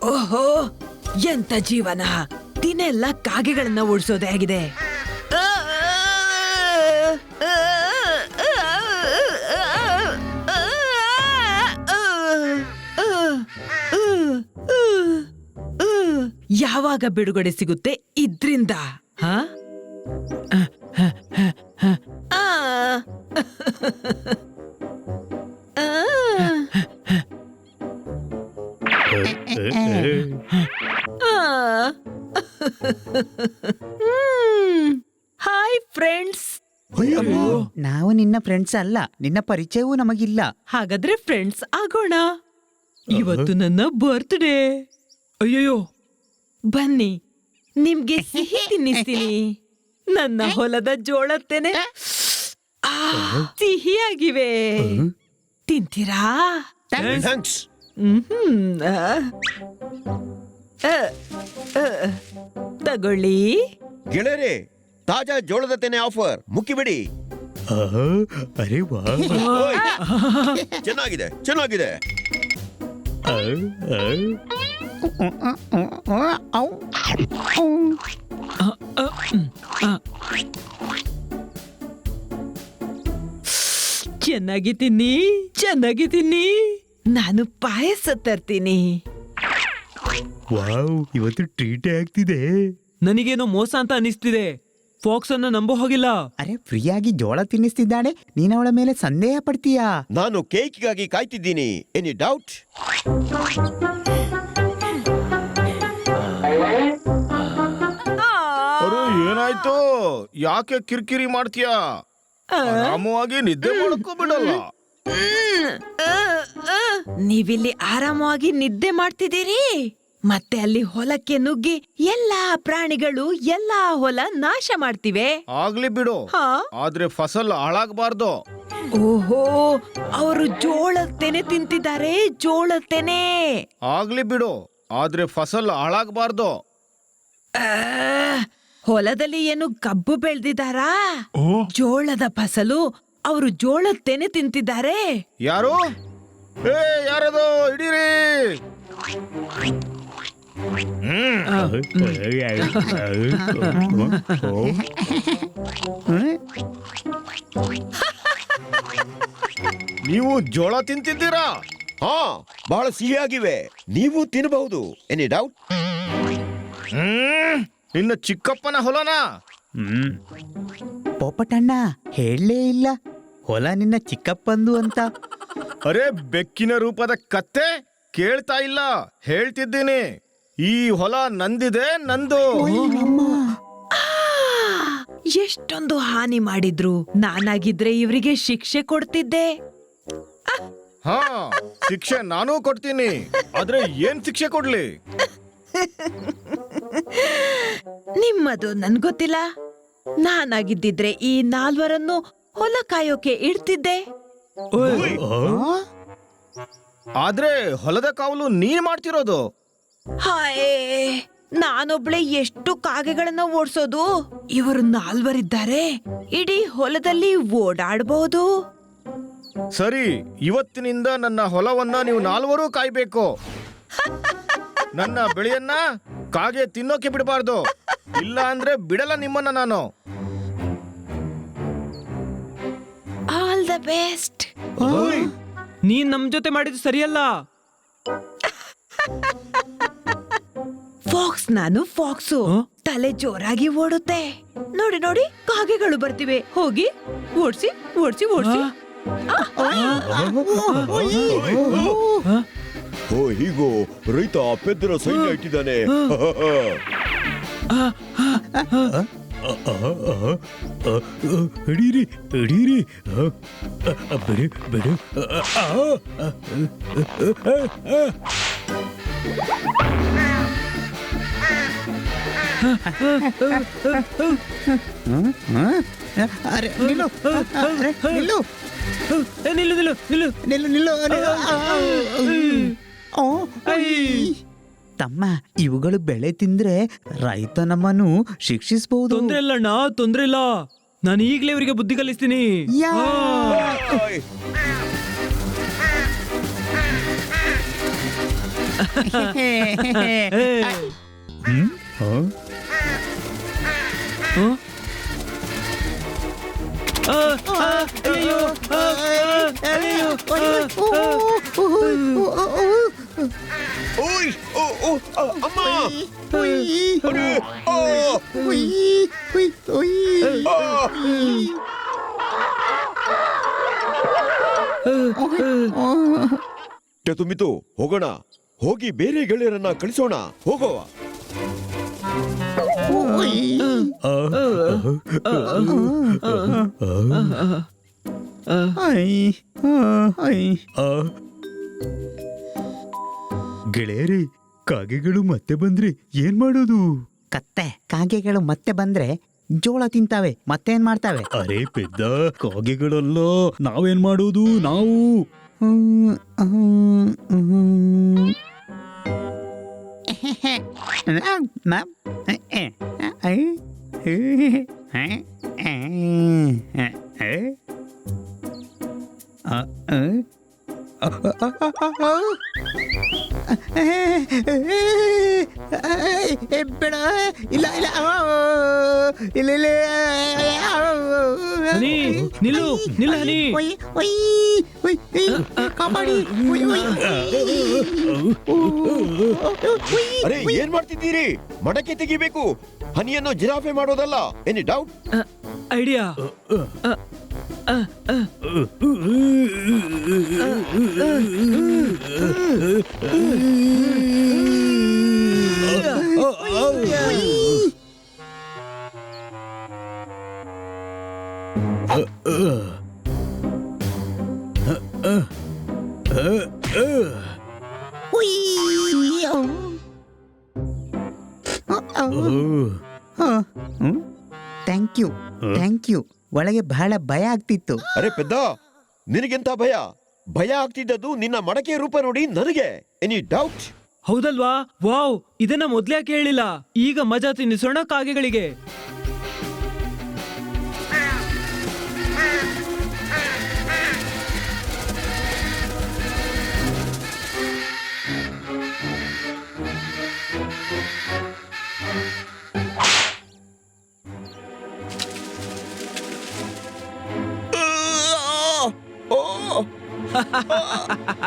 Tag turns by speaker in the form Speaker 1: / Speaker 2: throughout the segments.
Speaker 1: ಓಹೋ, ಎಂತ ಜೀವನ! ದಿನೆಲ್ಲ ಕಾಗೆಗಳನ್ನ ಓಡಿಸೋದೇ ಆಗಿದೆ. ಯಾವಾಗ ಬಿಡುಗಡೆ ಸಿಗುತ್ತೆ ಇದ್ರಿಂದ? Hi friends.
Speaker 2: ನಾವು ನಿನ್ನ ಫ್ರೆಂಡ್ಸ್ ಅಲ್ಲ, ನಿನ್ನ ಪರಿಚಯವೂ ನಮಗಿಲ್ಲ.
Speaker 1: ಹಾಗಾದ್ರೆ ಫ್ರೆಂಡ್ಸ್ ಆಗೋಣ. ಇವತ್ತು ನನ್ನ ಬರ್ತ್ಡೇ. ಅಯ್ಯಯ್ಯೋ, ಬನ್ನಿ ನಿಮ್ಗೆ ಸಿಹಿ ತಿನ್ನಿಸ್ತೀನಿ. ನನ್ನ ಹೊಲದ ಜೋಳತ್ತೇನೆ ಸಿಹಿಯಾಗಿವೆ. ತಿಂತೀರಾ? ತಗೊಳ್ಳಿ
Speaker 3: ಗೆಳೆಯರೇ, ತಾಜಾ ಜೋಳದ ತೆನೆ ಆಫರ್, ಮುಕ್ಕಿಬಿಡಿ.
Speaker 4: ಅರೆ ವಾ,
Speaker 3: ಚೆನ್ನಾಗಿದೆ ಚೆನ್ನಾಗಿದೆ.
Speaker 1: ಚೆನ್ನಾಗಿ ತಿನ್ನಿ, ಚೆನ್ನಾಗಿ ತಿನ್ನಿ. ನಾನು ಪಾಯಸ ತರ್ತೀನಿ.
Speaker 4: ವಾವ್, ಇವತ್ತು ಟ್ರೀಟ್ ಆಗ್ತಿದೆ.
Speaker 5: ನನಗೇನೋ ಮೋಸ ಅಂತ ಅನಿಸ್ತಿದೆ. ಫಾಕ್ಸ್ ಅನ್ನ ನಂಬೋ ಹೋಗಿಲ್ಲ.
Speaker 2: ಅರೆ, ಫ್ರೀಯಾಗಿ ಜೋಳ ತಿನ್ನಿಸ್ತಿದ್ದಾಳೆ, ನೀನ್ ಅವಳ ಮೇಲೆ ಸಂದೇಹ ಪಡ್ತೀಯಾ?
Speaker 3: ನಾನು ಕೇಕ್ಗಾಗಿ ಕಾಯ್ತಿದ್ದೀನಿ. Any doubt?
Speaker 6: ಅರೆ, ಏನಾಯ್ತು? ಯಾಕೆ ಕಿರಿಕಿರಿ ಮಾಡ್ತೀಯಾ? ಆರಾಮವಾಗಿ ನಿದ್ದೆ ಮಾಡಕ್ಕೂ ಬಿಡಲ್ಲ.
Speaker 1: ನೀವಿಲ್ಲಿ ಆರಾಮವಾಗಿ ನಿದ್ದೆ ಮಾಡ್ತಿದ್ದೀರಿ, ಮತ್ತೆ ಅಲ್ಲಿ ಹೊಲಕ್ಕೆ ನುಗ್ಗಿ ಎಲ್ಲಾ ಪ್ರಾಣಿಗಳು ಎಲ್ಲಾ ಹೊಲ ನಾಶ ಮಾಡ್ತಿವೆ.
Speaker 6: ಆಗ್ಲಿ ಬಿಡು, ಆದ್ರೆ ಫಸಲ್ ಹಾಳಾಗಬಾರ್ದು.
Speaker 1: ಓಹೋ, ಅವರು ಜೋಳತ್ತೇನೆ ತಿಂತಿದ್ದಾರೆ, ಜೋಳತ್ತೇನೆ.
Speaker 6: ಆಗ್ಲಿ ಬಿಡು, ಆದ್ರೆ ಫಸಲ್ ಹಾಳಾಗಬಾರ್ದು.
Speaker 1: ಹೊಲದಲ್ಲಿ ಏನು ಕಬ್ಬು ಬೆಳೆದಿದ್ದಾರಾ? ಜೋಳದ ಫಸಲು ಅವರು ಜೋಳತ್ತೇನೆ ತಿಂತಿದ್ದಾರೆ.
Speaker 6: ಯಾರು? ಯಾರದು? ಹಿಡೀರಿ. ನೀವು ಜೋಳ ತಿಂತಿದ್ದೀರಾ?
Speaker 3: ಹಾ, ಬಹಳ ಸಿಹಿಯಾಗಿವೆ. ನೀವು ತಿನ್ನಬಹುದು. Any doubt?
Speaker 6: ಇನ್ನು ಚಿಕ್ಕಪ್ಪನ ಹೊಲನ?
Speaker 2: ಪೋಪಟಣ್ಣ ಹೇಳಲೇ ಇಲ್ಲ ಹೊಲ ನಿನ್ನ ಚಿಕ್ಕಪ್ಪಂದು ಅಂತ.
Speaker 6: ಅರೆ, ಬೆಕ್ಕಿನ ರೂಪದ ಕತ್ತೆ, ಕೇಳ್ತಾ ಇಲ್ಲ? ಹೇಳ್ತಿದ್ದೀನಿ, ಈ ಹೊಲ ನಂದಿದೆ, ನಂದು.
Speaker 1: ಎಷ್ಟೊಂದು ಹಾನಿ ಮಾಡಿದ್ರು. ನಾನಾಗಿದ್ರೆ ಇವರಿಗೆ ಶಿಕ್ಷೆ ಕೊಡ್ತಿದ್ದೆ.
Speaker 6: ಹಾ, ಶಿಕ್ಷೆ ನಾನೂ ಕೊಡ್ತೀನಿ. ಆದ್ರೆ ಏನ್ ಶಿಕ್ಷೆ ಕೊಡ್ಲಿ?
Speaker 1: ನಿಮ್ಮದು ನನ್ಗೊತ್ತಿಲ್ಲ. ನಾನಾಗಿದ್ದಿದ್ರೆ ಈ ನಾಲ್ವರನ್ನು ಹೊಲ ಕಾಯೋಕೆ ಇಡ್ತಿದ್ದೆ.
Speaker 6: ಆದ್ರೆ ಹೊಲದ ಕಾವಲು ನೀನ್ ಮಾಡ್ತಿರೋದು.
Speaker 1: ಹಾಯೇ, ನಾನೊಬ್ಳೆ ಎಷ್ಟು ಕಾಗೆಗಳನ್ನ ಓಡ್ಸೋದು? ಇವರು ನಾಲ್ವರಿದ್ದಾರೆ, ಇಡೀ ಹೊಲದಲ್ಲಿ ಓಡಾಡಬಹುದು.
Speaker 6: ಸರಿ, ಇವತ್ತಿನಿಂದ ನನ್ನ ಹೊಲವನ್ನ ನೀವು ನಾಲ್ವರು ಕಾಯ್ಬೇಕು. ನನ್ನ ಬೆಳೆಯನ್ನ ಕಾಗೆ ತಿನ್ನೋಕೆ ಬಿಡಬಾರ್ದು. ಇಲ್ಲ ಅಂದ್ರೆ ಬಿಡಲ್ಲ ನಿಮ್ಮನ್ನ ನಾನು.
Speaker 1: All the best.
Speaker 5: ನೀನ್ ನಮ್ ಜೊತೆ ಮಾಡಿದ್ದು ಸರಿಯಲ್ಲ.
Speaker 1: ಫಾಕ್ಸ್, ನಾನು ಫಾಕ್ಸು. ತಲೆ ಜೋರಾಗಿ ಓಡುತ್ತೆ. ನೋಡಿ ನೋಡಿ, ಕಾಗೆಗಳು ಬರ್ತಿವೆ. ಹೋಗಿ ಓಡ್ಸಿ ಓಡ್ಸಿ ಓಡ್ಸಿ.
Speaker 3: ಓ, ಹೀಗೋ ರೈತ ಪೆದ್ದರ ಸೈನ್ಯ ಇಟ್ಟಿದ್ದಾನೆ.
Speaker 4: ಹಿಡೀರಿ ಹಿಡೀರಿ, ಬಿಡು ಬಿಡು.
Speaker 2: ಅರೆ ನಿಲ್ಲು, ಅರೆ, ನಿಲ್ಲು,
Speaker 5: ನಿಲ್ಲು ನಿಲ್ಲು ನಿಲ್ಲು.
Speaker 2: ನಿಲ್ಲು, ನಿಲ್ಲು, ನಿಲ್ಲು. ಓ, ತಮ್ಮ, ಇವುಗಳು ಬೆಳೆ ತಿಂದ್ರೆ ರೈತ ನಮ್ಮನ್ನು ಶಿಕ್ಷಿಸಬಹುದು.
Speaker 5: ತೊಂದ್ರೆ ಇಲ್ಲ ಅಣ್ಣ, ತೊಂದ್ರೆ ಇಲ್ಲ. ನಾನು ಈಗ್ಲೇ ಇವರಿಗೆ ಬುದ್ಧಿ ಕಲಿಸ್ತೀನಿ.
Speaker 2: ಯಾ.
Speaker 3: ಓಯ್.
Speaker 4: ಹ್ಮ್ ಹಾ
Speaker 5: ಹ? ಅಯ್ಯೋ, ಅಯ್ಯೋ,
Speaker 3: ಓಯ್, ಓ, ಓ, ಅಮ್ಮ. ಅರೆ, ಆ, ಆ. ತುಮಿತು, ಹೋಗೋಣ. ಹೋಗಿ ಬೇರೆ ಗೆಳೆಯರನ್ನ ಕಳಿಸೋಣ. ಹೋಗೋವ.
Speaker 4: ಗೆಳೆಯರೇ, ಕಾಗೆಗಳು ಮತ್ತೆ ಬಂದ್ರೆ ಏನ್ ಮಾಡೋದು?
Speaker 2: ಕತ್ತೆ, ಕಾಗೆಗಳು ಮತ್ತೆ ಬಂದ್ರೆ ಜೋಳ ತಿಂತಾವೆ, ಮತ್ತೇನ್ ಮಾಡ್ತಾವೆ?
Speaker 4: ಅರೆ ಪೆದ್ದ, ಕಾಗೆಗಳಲ್ಲ, ನಾವೇನ್ ಮಾಡೋದು? ನಾವು
Speaker 2: ಬೇಡ, ಇಲ್ಲ ಇಲ್ಲ, ಇಲ್ಲ ಇಲ್ಲ,
Speaker 5: ಹನಿ, ನಿಲ್ಲು ನಿಲ್ಲು ಹನಿ.
Speaker 2: ಒಯ್, ಒಯ್, ಒಯ್, ಕಾಪಾಡಿ. ಒಯ್, ಒಯ್,
Speaker 3: ಅರೆ, ಏನ್ ಮಾಡ್ತಿದ್ದೀರಿ? ಮಡಕೆ ತೆಗಿಬೇಕು. ಹನಿಯನ್ನು ಜಿರಾಫೆ ಮಾಡೋದಲ್ಲ. Any doubt?
Speaker 5: Idea.
Speaker 2: Thank you, thank you. ಒಳಗೆ ಬಹಳ ಭಯ ಆಗ್ತಿತ್ತು.
Speaker 3: ಅರೆ ಪೆದ್ದ, ನಿನಗೆಂತ ಭಯ? ಭಯ ಆಗ್ತಿದ್ದದ್ದು ನಿನ್ನ ಮಡಕೆ ರೂಪ ನೋಡಿ ನನಗೆ. Any doubt?
Speaker 5: ಹೌದಲ್ವಾ? ವಾವ್, ಇದನ್ನ ಮೊದ್ಲೇ ಕೇಳಿಲ್ಲ. ಈಗ ಮಜಾ ತಿನ್ನಿಸೋಣ ಕಾಗೆಗಳಿಗೆ.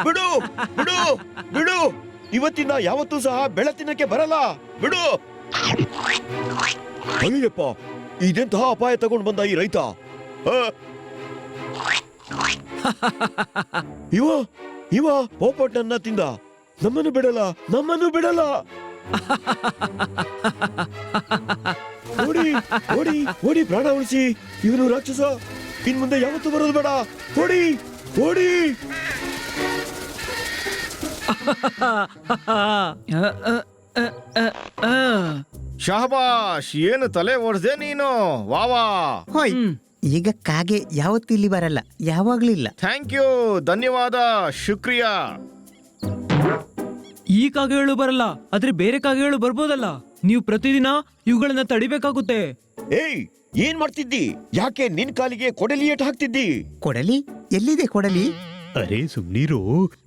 Speaker 3: ಬಿಡು, ಬಿಡು, ಬಿಡು. ಇವತ್ತಿಂದ ಯಾವತ್ತೂ ಸಹ ಬೆಳೆ ತಿನ್ನಕ್ಕೆ ಬರಲ್ಲ. ಬಿಡು. ಅಯ್ಯಪ್ಪ, ಇದೆಂತಹ ಅಪಾಯ ತಗೊಂಡು ಬಂದ ಈ ರೈತ. ಇವ ಇವ ಪೋಪಟ್ಟನ್ನ ತಿಂದ. ನಮ್ಮನ್ನು ಬಿಡಲ್ಲ, ನಮ್ಮನ್ನು ಬಿಡಲ್ಲ. ಓಡಿ, ಓಡಿ, ಓಡಿ, ಪ್ರಾಣ ಉಳಿಸಿ. ಇವನು ರಾಕ್ಷಸ. ಇನ್ ಮುಂದೆ ಯಾವತ್ತೂ ಬರೋದು ಬೇಡ. ಓಡಿ, ಓಡಿ.
Speaker 6: ಶಹಬಾಷ್, ಏನು ತಲೆ ಓಡ್ದೆ ನೀನು. ವಾವಾ,
Speaker 2: ಹೋಯ್, ಈಗ ಕಾಗೆ ಯಾವತ್ತೂ ಇಲ್ಲಿ ಬರಲ್ಲ, ಯಾವಾಗ್ಲಿಲ್ಲ.
Speaker 6: ಥ್ಯಾಂಕ್ ಯು, ಧನ್ಯವಾದ, ಶುಕ್ರಿಯಾ.
Speaker 5: ಈ ಕಾಗೆಗಳು ಬರಲ್ಲ, ಆದ್ರೆ ಬೇರೆ ಕಾಗೆಗಳು ಬರ್ಬೋದಲ್ಲ. ನೀವು ಪ್ರತಿದಿನ ಇವುಗಳನ್ನ ತಡಿಬೇಕಾಗುತ್ತೆ.
Speaker 3: ಏಯ್, ಏನ್ ಮಾಡ್ತಿದ್ದಿ? ಯಾಕೆ ನಿನ್ ಕಾಲಿಗೆ ಕೊಡಲಿ ಏಟ್ ಹಾಕ್ತಿದ್ದಿ?
Speaker 2: ಕೊಡಲಿ ಎಲ್ಲಿದೆ? ಕೊಡಲಿ
Speaker 4: ಅರೆ ಸುಮ್ನಿರೋ,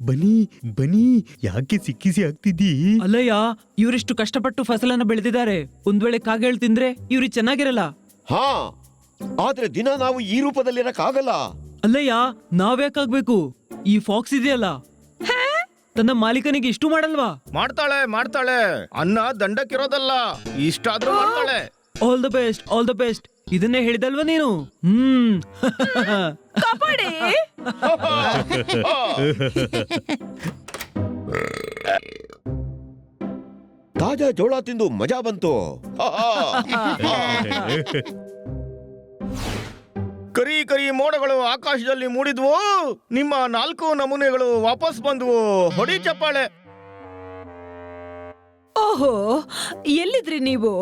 Speaker 4: ಬನ್ನಿ ಬನ್ನಿ, ಯಾಕೆ ಸಿಕ್ಕಿಸಿ ಆಗ್ತಿದ್ದೀ?
Speaker 5: ಅಲ್ಲಯ್ಯ, ಇವರಿಷ್ಟು ಕಷ್ಟಪಟ್ಟು ಫಸಲನ್ನ ಬೆಳೆದಿದ್ದಾರೆ. ಒಂದ್ ವೇಳೆ ಕಾಗೆಗಳು ತಿಂದ್ರೆ ಇವ್ರಿಗೆ ಚೆನ್ನಾಗಿರಲ್ಲ.
Speaker 3: ಹಾ, ಆದ್ರೆ ದಿನ ನಾವು ಈ ರೂಪದಲ್ಲಿರಕ್ಕಾಗಲ್ಲ.
Speaker 5: ಅಲ್ಲಯ್ಯ, ನಾವ್ಯಾಕಾಗ್ಬೇಕು? ಈ ಫಾಕ್ಸ್ ಇದೆಯಲ್ಲ, ತನ್ನ ಮಾಲೀಕನಿಗೆ ಇಷ್ಟು ಮಾಡಲ್ವಾ?
Speaker 6: ಮಾಡ್ತಾಳೆ ಮಾಡ್ತಾಳೆ. ಅನ್ನ ದಂಡಕ್ಕಿರೋದಲ್ಲ, ಇಷ್ಟಾದ್ರೂ ಮಾಡ್ತಾಳೆ.
Speaker 5: All the best, all the best. ಇದನ್ನೇ ಹೇಳಿದಲ್ವಾ ನೀನು?
Speaker 1: ಕಾಪಾಡಿ.
Speaker 3: ತಾಜಾ ಜೋಳ ತಿಂದು ಮಜಾ ಬಂತು.
Speaker 6: ಕರಿ ಕರಿ ಮೋಡಗಳು ಆಕಾಶದಲ್ಲಿ ಮೂಡಿದ್ವು. ನಿಮ್ಮ 4 ನಮೂನೆಗಳು ವಾಪಸ್ ಬಂದ್ವು. ಹೊಡಿ ಚಪ್ಪಾಳೆ.
Speaker 1: ಓಹೋ, ಎಲ್ಲಿದ್ರಿ ನೀವು?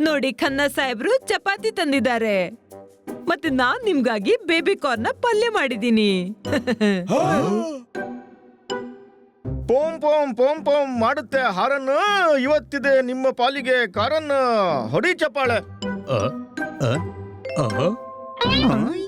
Speaker 1: ನೋಡಿ ಖನ್ನಾ ಸಾಹೇಬ್ರು ಚಪಾತಿ ತಂದಿದ್ದಾರೆ ಮತ್ತೆ ನಾನ್ ನಿಮ್ಗಾಗಿ ಬೇಬಿ ಕಾರ್ನ್ ಪಲ್ಯ ಮಾಡಿದೀನಿ.
Speaker 6: ಪೋಂ ಪೋಂ ಪೋಂ ಪೋಂ ಮಾಡುತ್ತೆ ಹಾರನ್ನು. ಇವತ್ತಿದೆ ನಿಮ್ಮ ಪಾಲಿಗೆ ಕಾರನ್ನು. ಹೊಡಿ ಚಪ್ಪಾಳೆ.
Speaker 4: ಅ, ಅ, ಅ,